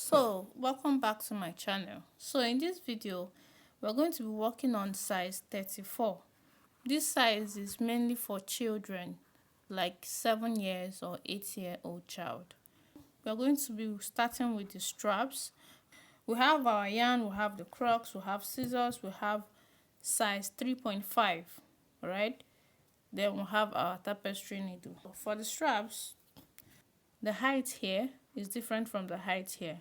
So welcome back to my channel. So in this video we're going to be working on size 34. This size is mainly for children like 7 years or 8-year-old child. We're going to be starting with the straps. We have our yarn, we have the crocs, we have scissors, we have size 3.5, right? Then we have our tapestry needle. For the straps, the height here is different from the height here.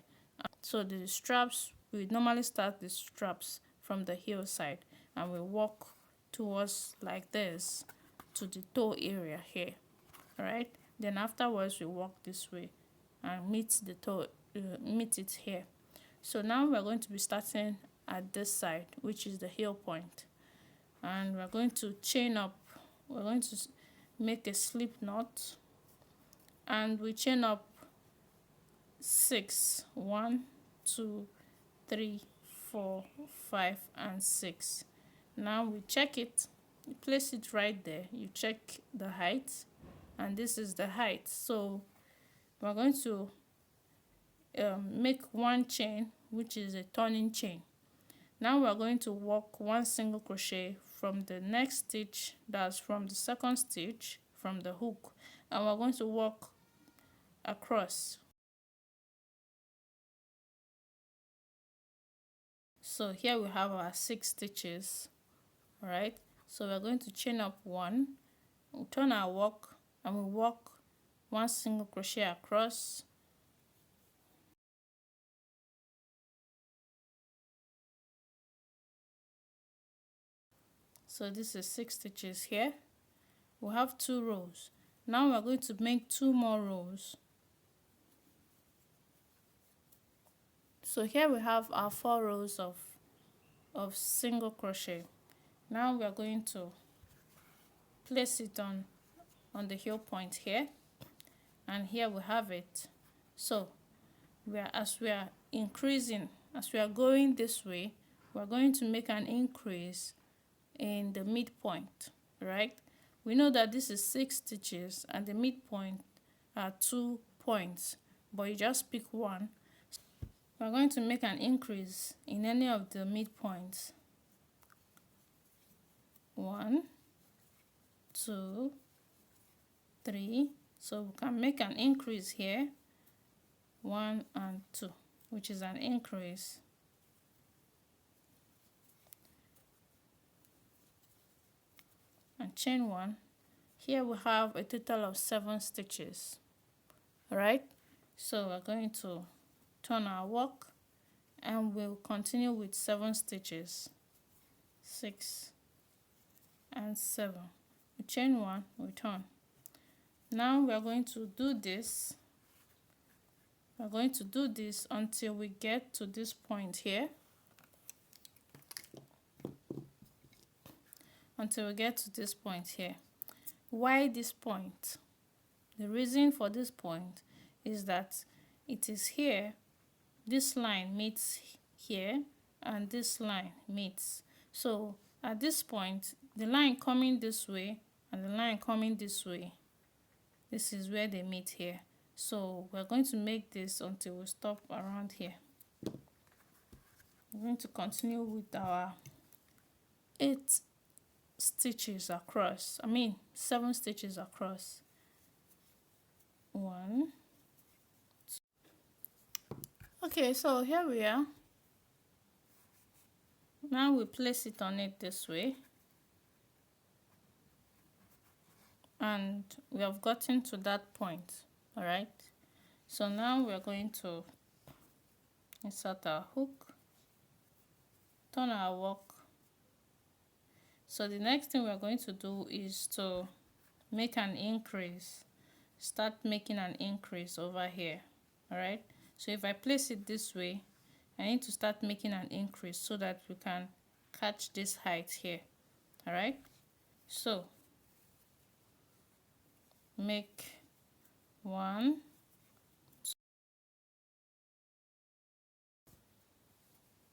So the straps, we normally start the straps from the heel side and we walk towards like this to the toe area here. Alright, then afterwards we walk this way and meet the toe, meet it here. So now we're going to be starting at this side, which is the heel point, and we're going to chain up. We're going to make a slip knot, and we chain up 6, 1, 2, 3, 4, 5, and 6. Now we check it, you place it right there, you check the height, and this is the height. So we're going to make one chain, which is a turning chain. Now we're going to work one single crochet from the next stitch, that's from the second stitch from the hook, and we're going to work across. So here we have our 6 stitches. All right, so we're going to chain up 1, we'll turn our work, and we'll work one single crochet across. So this is 6 stitches here. We'll have 2 rows. Now we're going to make 2 more rows. So here we have our 4 rows of single crochet. Now we are going to place it on the heel point here, and here we have it. So as we are increasing, as we are going this way, we're going to make an increase in the midpoint, right? We know that this is 6 stitches and the midpoint are 2 points, but you just pick one. We're going to make an increase in any of the midpoints. 1, 2, 3. So we can make an increase here, 1 and 2, which is an increase. And chain 1. Here we have a total of 7 stitches. Alright, so we're going to turn our work and we'll continue with 7 stitches. 6 and 7. We chain 1, we turn. Now we are going to do this. We're going to do this until we get to this point here. Until we get to this point here. Why this point? The reason for this point is that it is here, this line meets here, and this line meets. So at this point, the line coming this way and the line coming this way, this is where they meet here. So we're going to make this until we stop around here. We're going to continue with our 8 stitches across, 7 stitches across. 1, 2. Okay, so here we are. Now we place it on it this way, and we have gotten to that point. All right, so now we are going to insert our hook, turn our work. So the next thing we are going to do is to make an increase. Start making an increase over here. All right, so if I place it this way, I need to start making an increase so that we can catch this height here. All right, so make 1, 2.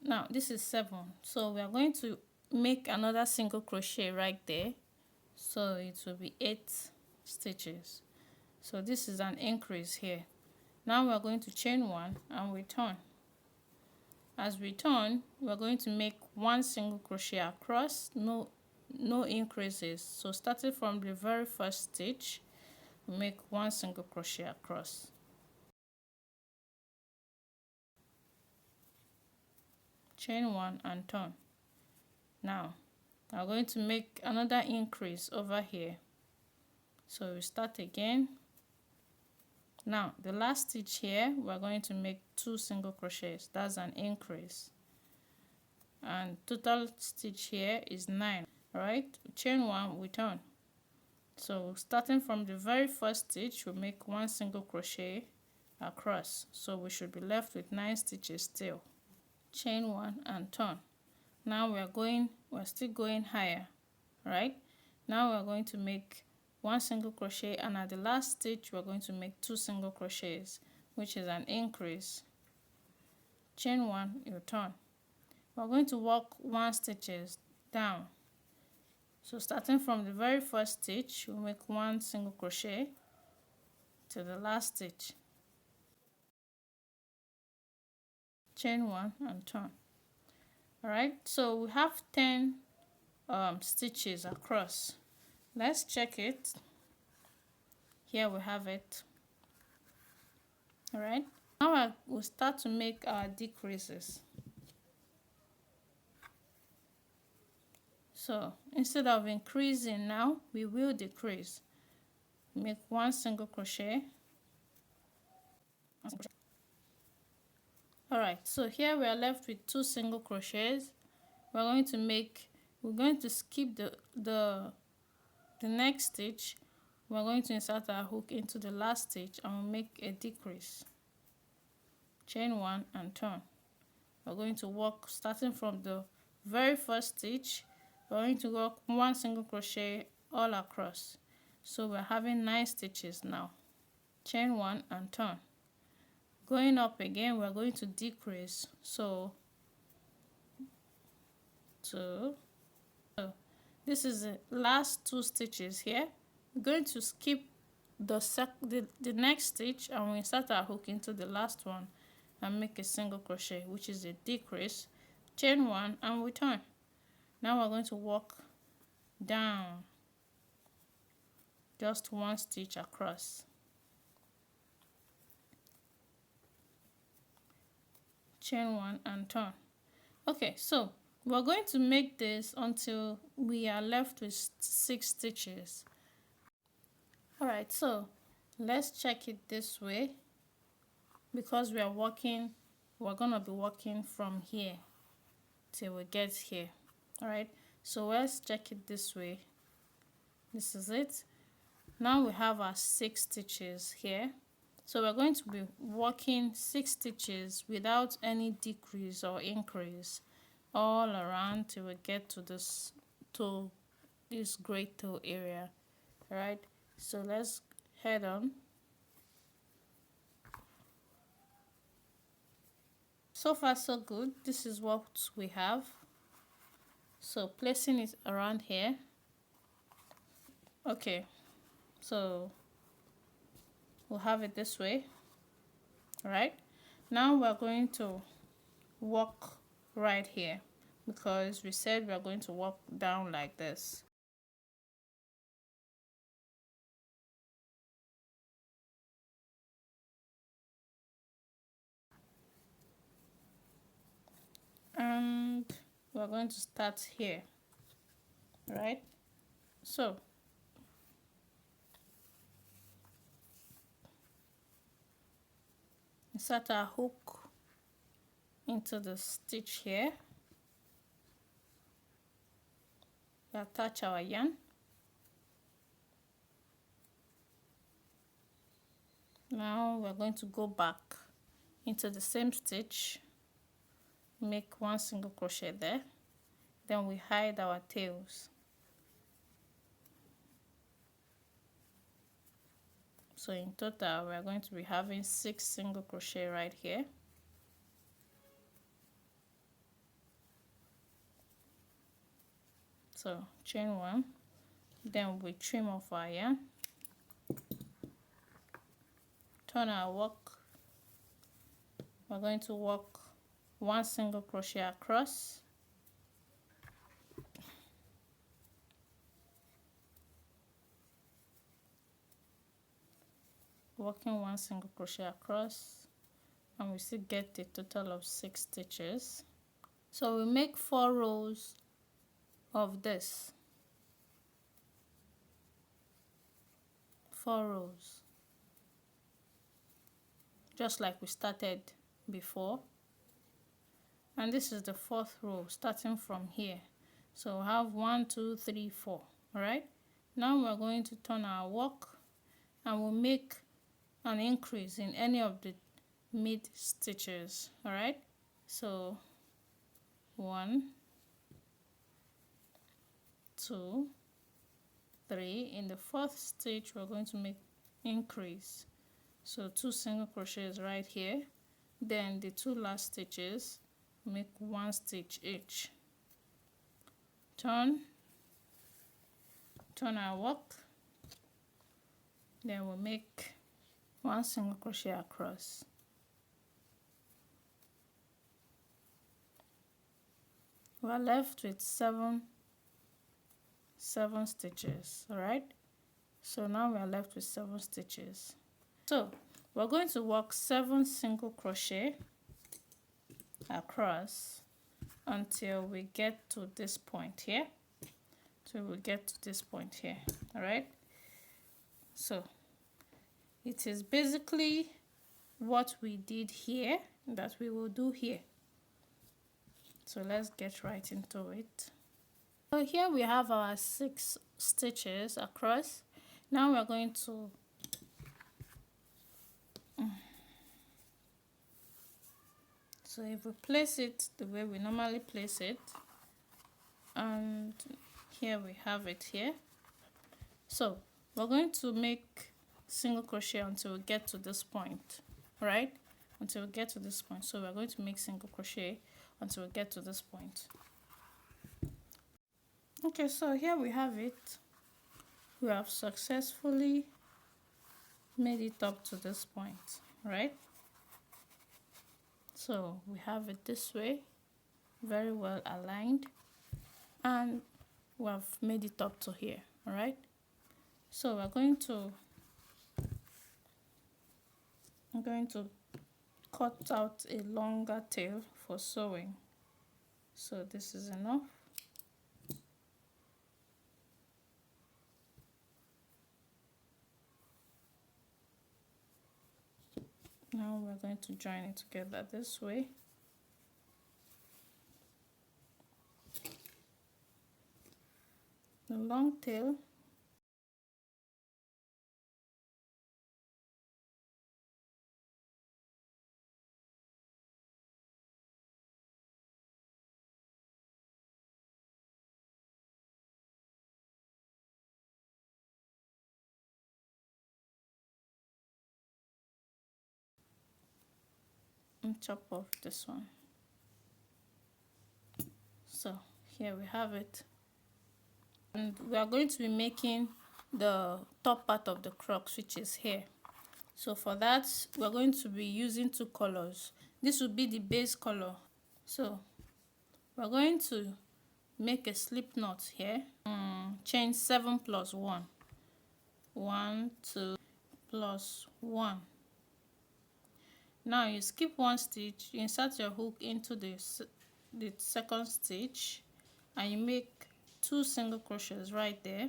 Now this is 7, so we are going to make another single crochet right there, so it will be 8 stitches. So this is an increase here. Now we are going to chain 1 and return. As we turn, we are going to make 1 single crochet across, no increases. So starting from the very first stitch, we make 1 single crochet across. Chain 1 and turn. Now I'm going to make another increase over here. So we start again. Now the last stitch here, we're going to make 2 single crochets. That's an increase. And total stitch here is 9. Alright, chain 1, we turn. So starting from the very first stitch, we make 1 single crochet across. So we should be left with 9 stitches still. Chain 1 and turn. Now we're still going higher, right? Now we're going to make 1 single crochet, and at the last stitch we're going to make 2 single crochets, which is an increase. Chain 1, you turn. We're going to walk 1 stitches down. So starting from the very first stitch, we'll make 1 single crochet to the last stitch. Chain 1 and turn. Alright, so we have 10 stitches across. Let's check it. Here we have it. Alright, now we'll start to make our decreases. So instead of increasing now, we will decrease. Make 1 single crochet. Alright, so here we are left with 2 single crochets. We're going to skip the next stitch. We're going to insert our hook into the last stitch and we'll make a decrease. Chain 1 and turn. We're going to work starting from the very first stitch. We're going to work 1 single crochet all across. So we're having 9 stitches now. Chain 1 and turn. Going up again, we're going to decrease. So this is the last 2 stitches here. We're going to skip the next stitch and we insert our hook into the last one and make a single crochet, which is a decrease. Chain 1 and we turn. Now we're going to walk down just 1 stitch across. Chain 1 and turn. Okay, so we're going to make this until we are left with 6 stitches. Alright, so let's check it this way. Because we're gonna be working from here till we get here. Alright, so let's check it this way. This is it. Now we have our 6 stitches here. So we're going to be working 6 stitches without any decrease or increase all around till we get to this great toe area. Alright, so let's head on. So far so good. This is what we have. So placing it around here. Okay, so we'll have it this way. Right, now we're going to walk right here because we said we're going to walk down like this. And we're going to start here. Right, so insert our hook into the stitch here. We attach our yarn. Now we're going to go back into the same stitch, make 1 single crochet there, then we hide our tails. So in total we are going to be having 6 single crochet right here. So chain 1, then we trim off our yarn, turn our work we're going to work 1 single crochet across, working 1 single crochet across, and we still get a total of 6 stitches. So we make 4 rows of this, 4 rows, just like we started before. And this is the 4th row starting from here. So we have 1 2 3 4. All right, now we're going to turn our work and we'll make an increase in any of the mid stitches. All right, so 1 2 3. In the 4th stitch we're going to make increase, so 2 single crochets right here. Then the 2 last stitches, make 1 stitch each. Turn our work, then we'll make 1 single crochet across. We're left with 7 stitches. All right, so now we're left with 7 stitches. So we're going to work 7 single crochet across until we get to this point here. So we get to this point here. All right, so it is basically what we did here that we will do here. So let's get right into it. So here we have our 6 stitches across. Now we're going to so if we place it the way we normally place it, and here we have it here. So we're going to make single crochet until we get to this point, right? Until we get to this point. So we're going to make single crochet until we get to this point. Okay, so here we have it. We have successfully made it up to this point, right? So we have it this way, very well aligned, and we have made it up to here. All right, so I'm going to cut out a longer tail for sewing. So this is enough. Now we're going to join it together this way. The long tail, and chop off this one. So here we have it, and we are going to be making the top part of the crocs, which is here. So for that we're going to be using 2 colors. This will be the base color. So we're going to make a slip knot here, chain 7 plus 1, 1 2 plus 1. Now you skip 1 stitch, you insert your hook into the 2nd stitch, and you make 2 single crochets right there.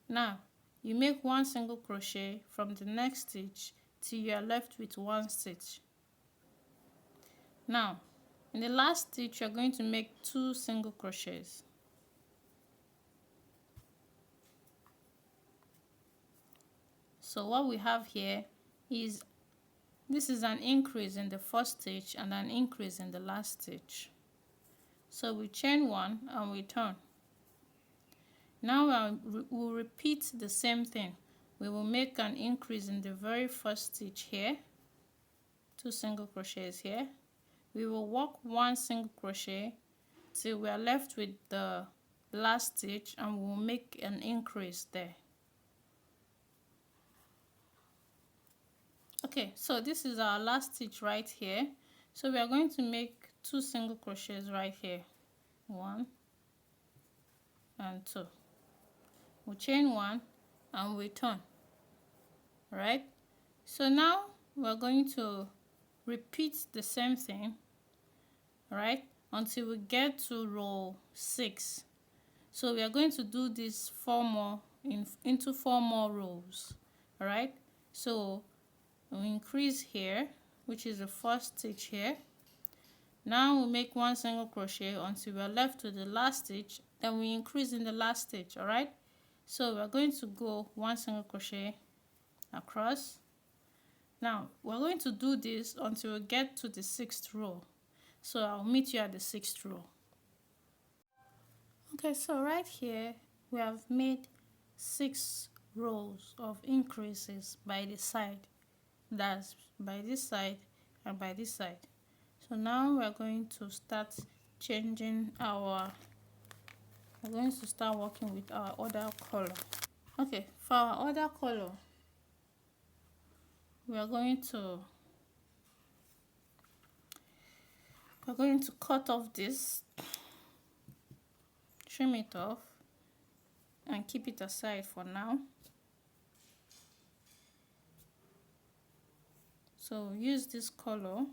Now you make 1 single crochet from the next stitch till you are left with 1 stitch. Now in the last stitch you're going to make 2 single crochets. So what we have here is, this is an increase in the 1st stitch and an increase in the last stitch. So we chain 1 and we turn. Now we'll repeat the same thing. We will make an increase in the very 1st stitch here, 2 single crochets here. We will work 1 single crochet till we are left with the last stitch, and we'll make an increase there. Okay, Okay, so this is our last stitch right here. So we are going to make 2 single crochets right here, 1 and 2. We'll chain 1 and we turn. Right, so now we're going to repeat the same thing, right, until we get to row 6. So we are going to do this 4 more into 4 more rows. All right, so we increase here, which is the first stitch here. Now we make 1 single crochet until we are left with the last stitch, then we increase in the last stitch. All right, so we are going to go 1 single crochet across. Now we're going to do this until we get to the 6th row. So I'll meet you at the 6th row. Okay, so right here we have made 6 rows of increases by the side. That's by this side and by this side. So now we're going to start changing we're going to start working with our other color. Okay, for our other color, we're going to cut off this, trim it off, and keep it aside for now. So use this color,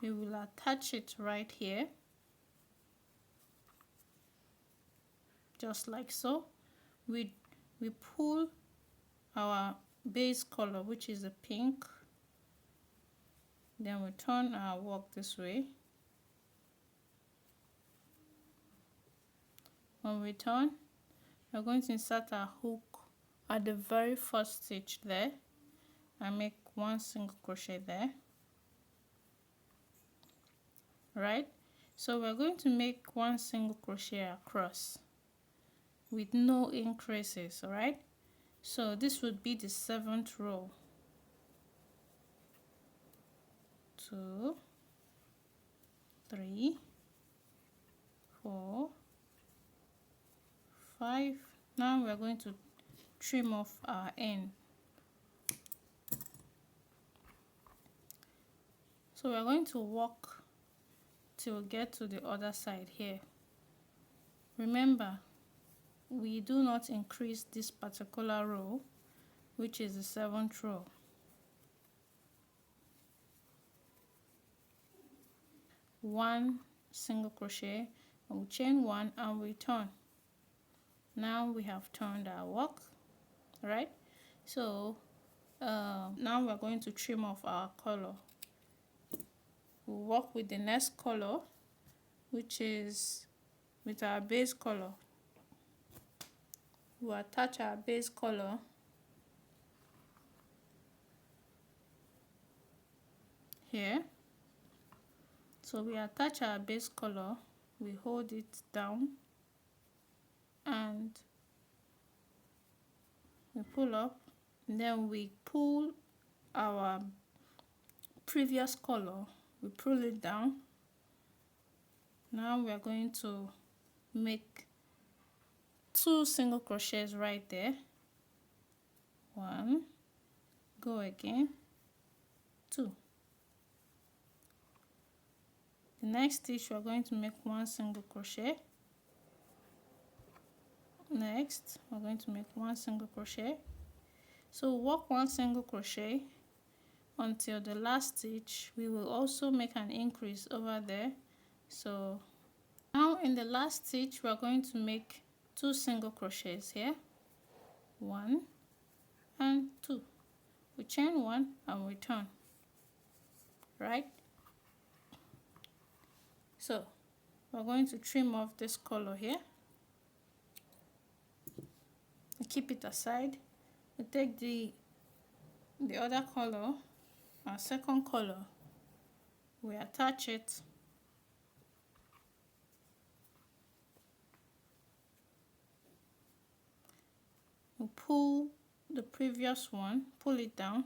we will attach it right here, just like so. We pull our base color, which is the pink, then we turn our work this way. When we turn, we're going to insert our hook at the very first stitch there and make 1 single crochet there. Right, so we're going to make 1 single crochet across with no increases. All right, so this would be the 7th row. 2, 3, 4, 5. Now we're going to trim off our end. So we're going to walk till we get to the other side here. Remember, we do not increase this particular row, which is the 7th row. One single crochet, and we chain 1 and we turn. Now we have turned our work. Right, so now we're going to trim off our color. We'll work with the next color, which is with our base color. We'll attach our base color here. So we attach our base color, we hold it down and we pull up, and then we pull our previous color, we pull it down. Now we are going to make 2 single crochets right there. 1, go again, 2. The next stitch we are going to make 1 single crochet. Next we're going to make 1 single crochet. So work 1 single crochet until the last stitch. We will also make an increase over there. So now in the last stitch we are going to make 2 single crochets here, 1 and 2. We chain 1 and we turn. Right, so we're going to trim off this color here and keep it aside. We take the other color, our second color, we attach it, we pull the previous one, pull it down,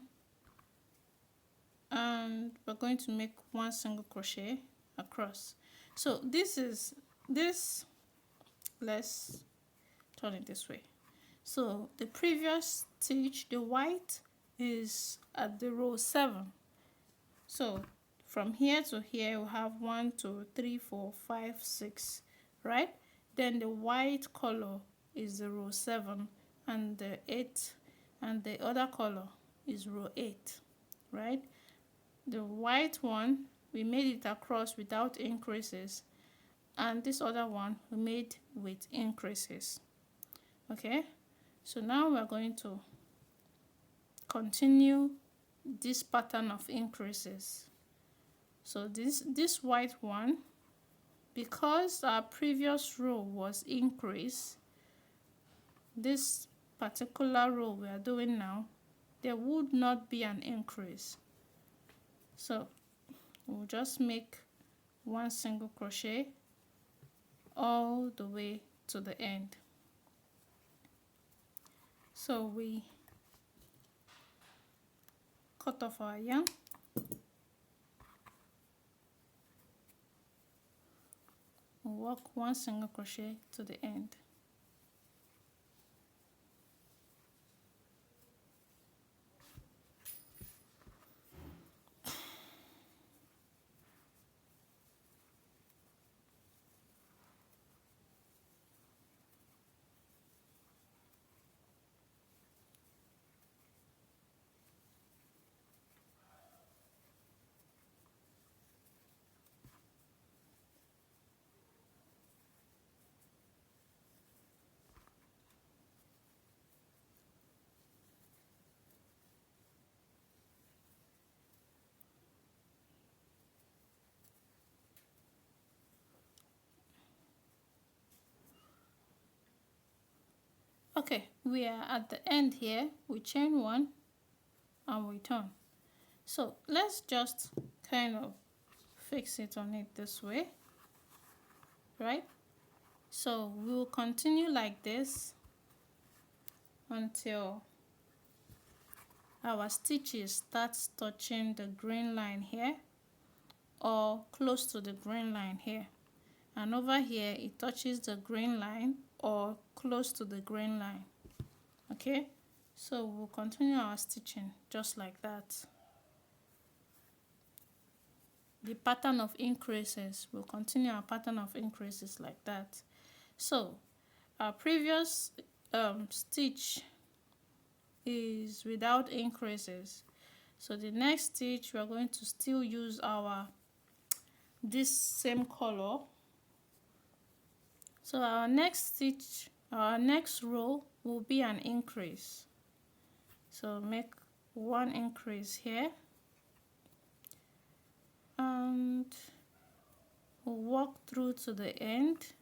and we're going to make 1 single crochet across. So let's turn it this way. So the previous stitch, the white is at the row 7. So from here to here we have 1, 2, 3, 4, 5, 6, right? Then the white color is the row 7, and the 8, and the other color is row 8, right? The white one, we made it across without increases, and this other one we made with increases. Okay, so now we're going to continue this pattern of increases. So this white one, because our previous row was increase, this particular row we are doing now, there would not be an increase. So we'll just make 1 single crochet all the way to the end. So we cut off our yarn, we'll work 1 single crochet to the end. Okay, we are at the end here. We chain 1 and we turn. So let's just kind of fix it on it this way, right? So we'll continue like this until our stitches starts touching the green line here, or close to the green line here, and over here it touches the green line or close to the green line. Okay, so we'll continue our stitching just like that. The pattern of increases, we'll continue our pattern of increases like that. So our previous stitch is without increases, so the next stitch we are going to still use this same color. So our next stitch, our next row will be an increase. So make 1 increase here, and we'll walk through to the end,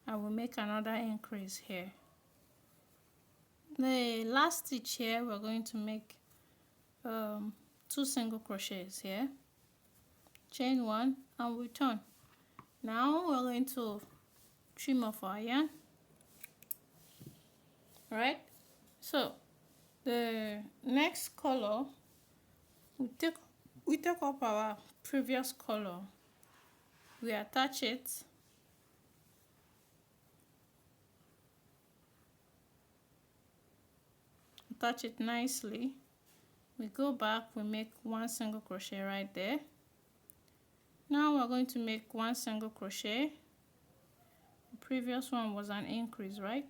and we'll make another increase here. The last stitch here, we're going to make 2 single crochets here, chain 1 and we turn. Now we're going to trim off our yarn, right? So the next color, we take up our previous color, we attach it, nicely, we go back, we make 1 single crochet right there. Now we're going to make 1 single crochet. The previous one was an increase, right?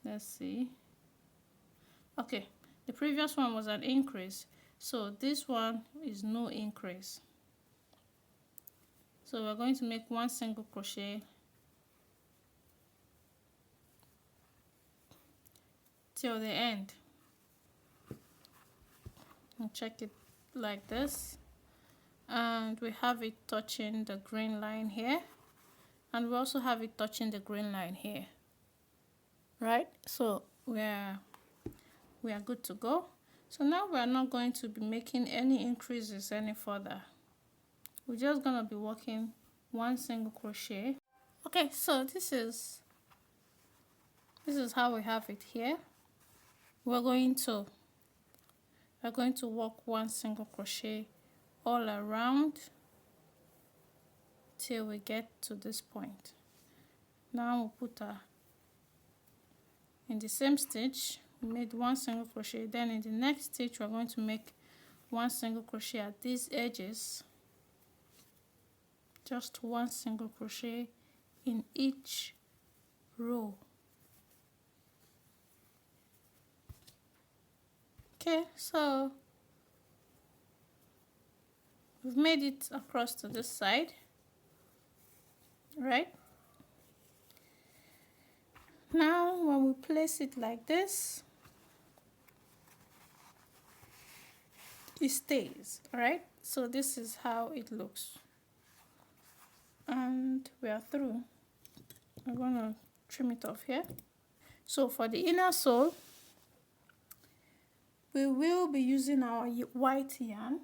Let's see. Okay, the previous one was an increase, so this one is no increase. So we're going to make 1 single crochet till the end, and check it like this, and we have it touching the green line here, and we also have it touching the green line here, right? So we are good to go. So now we are not going to be making any increases any further. We're just gonna be working 1 single crochet. Okay, so this is how we have it here. We're going to work 1 single crochet all around till we get to this point. Now we'll put in the same stitch, we made 1 single crochet. Then in the next stitch we're going to make 1 single crochet at these edges, just 1 single crochet in each row. Okay, so we've made it across to this side, right? Now when we place it like this, it stays, right? So this is how it looks, and we are through. I'm gonna trim it off here. So for the inner sole, we will be using our white yarn.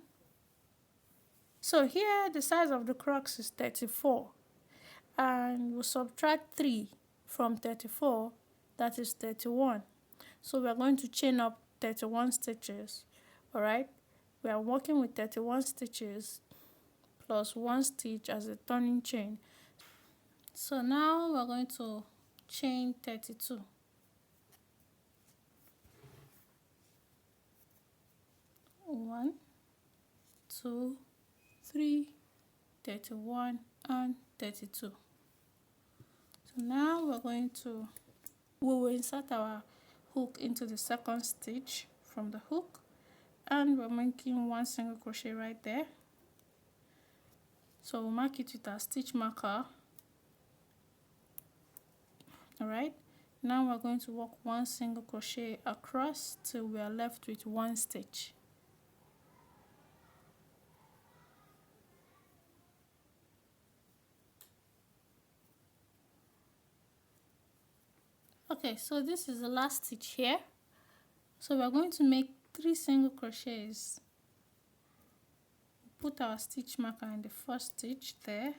So here the size of the Crocs is 34, and we'll subtract 3 from 34, that is 31. So we are going to chain up 31 stitches. Alright, we are working with 31 stitches plus 1 stitch as a turning chain. So now we're going to chain 32. One, 2, 3, 31 and 32. So now we will insert our hook into the second stitch from the hook, and we're making 1 single crochet right there. So we'll mark it with our stitch marker. Alright, now we're going to work 1 single crochet across till we are left with 1 stitch. Okay, so this is the last stitch here. So we're going to make 3 single crochets. Put our stitch marker in the first stitch there.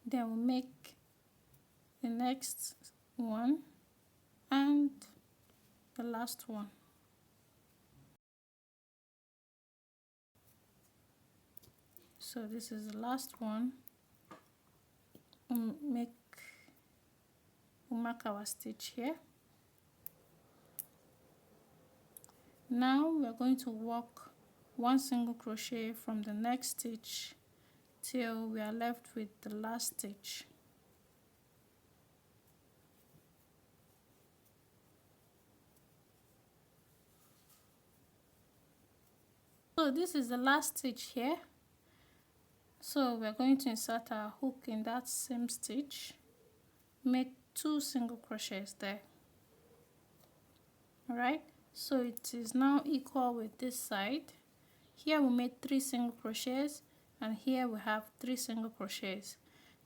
Then we'll make the next one and the last one. So this is the last one. We'll mark our stitch here. Now we are going to work 1 single crochet from the next stitch till we are left with the last stitch. So this is the last stitch here. So we're going to insert our hook in that same stitch, make 2 single crochets there. Alright, so it is now equal with this side. Here we made 3 single crochets, and here we have 3 single crochets.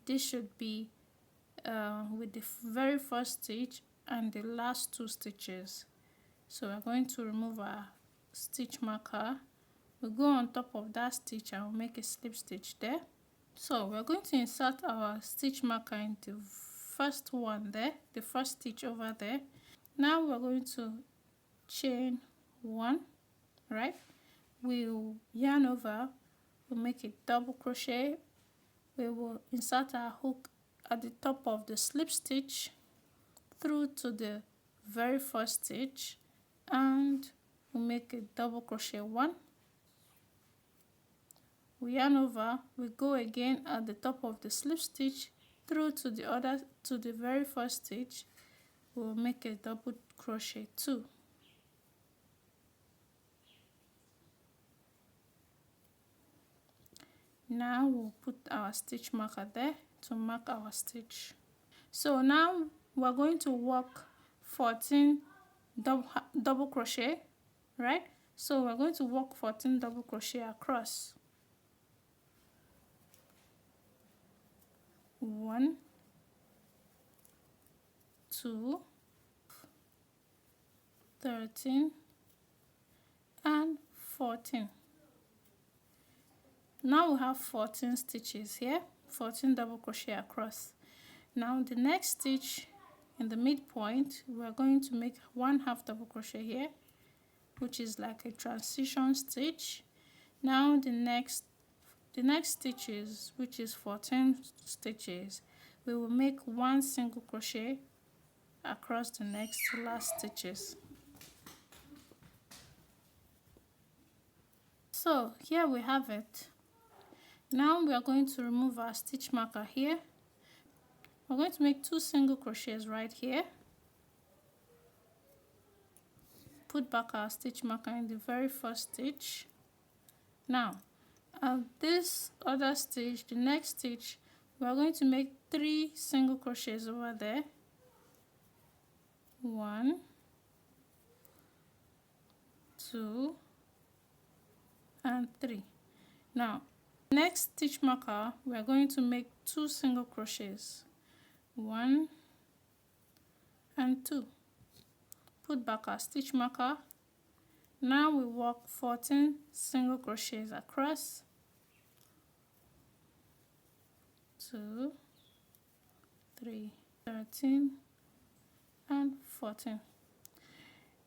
This should be with the very first stitch and the last 2 stitches. So we're going to remove our stitch marker. We'll go on top of that stitch and we'll make a slip stitch there. So we're going to insert our stitch marker into the first one there, the first stitch over there. Now we're going to chain 1, right? We'll yarn over, we'll make a double crochet. We will insert our hook at the top of the slip stitch through to the very first stitch, and we'll make a double crochet 1. We yarn over, we go again at the top of the slip stitch through to the very first stitch. We'll make a double crochet 2. Now we'll put our stitch marker there to mark our stitch. So now we're going to work 14 double crochet, right? So we're going to work 14 double crochet across. 1, 2, 13 and 14. Now we have 14 stitches here, 14 double crochet across. Now the next stitch in the midpoint, we are going to make 1/2 double crochet here, which is like a transition stitch. Now the next the next stitches, which is 14 stitches, we will make one single crochet across the next last stitches. So here we have it. Now we are going to remove our stitch marker here. We're going to make 2 single crochets right here. Put back our stitch marker in the very first stitch. Now at this other stitch, the next stitch, we are going to make 3 single crochets over there. 1, 2, and 3. Now next stitch marker, we are going to make 2 single crochets. 1 and 2. Put back our stitch marker. Now we work 14 single crochets across. 2, 3, 13, and 14.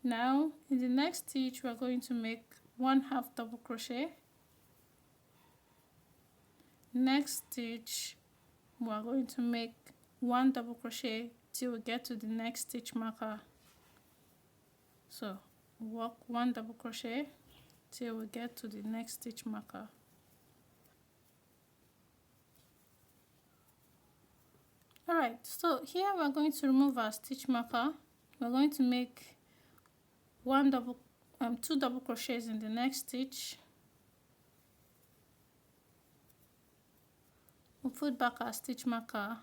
Now in the next stitch, we are going to make 1/2 double crochet. Next stitch, we are going to make 1 double crochet till we get to the next stitch marker. So work 1 double crochet till we get to the next stitch marker. Alright, so here we are going to remove our stitch marker. We're going to make 2 double crochets in the next stitch. We'll put back our stitch marker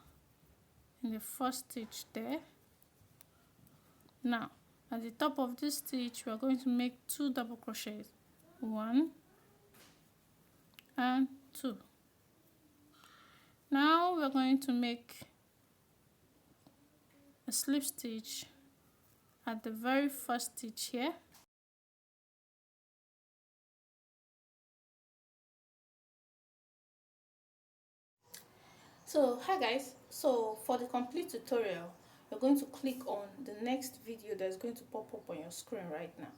in the first stitch there. Now at the top of this stitch, we are going to make 2 double crochets. 1 and 2. Now we're going to make a slip stitch at the very first stitch here. So hi guys, so for the complete tutorial, you're going to click on the next video that's going to pop up on your screen right now.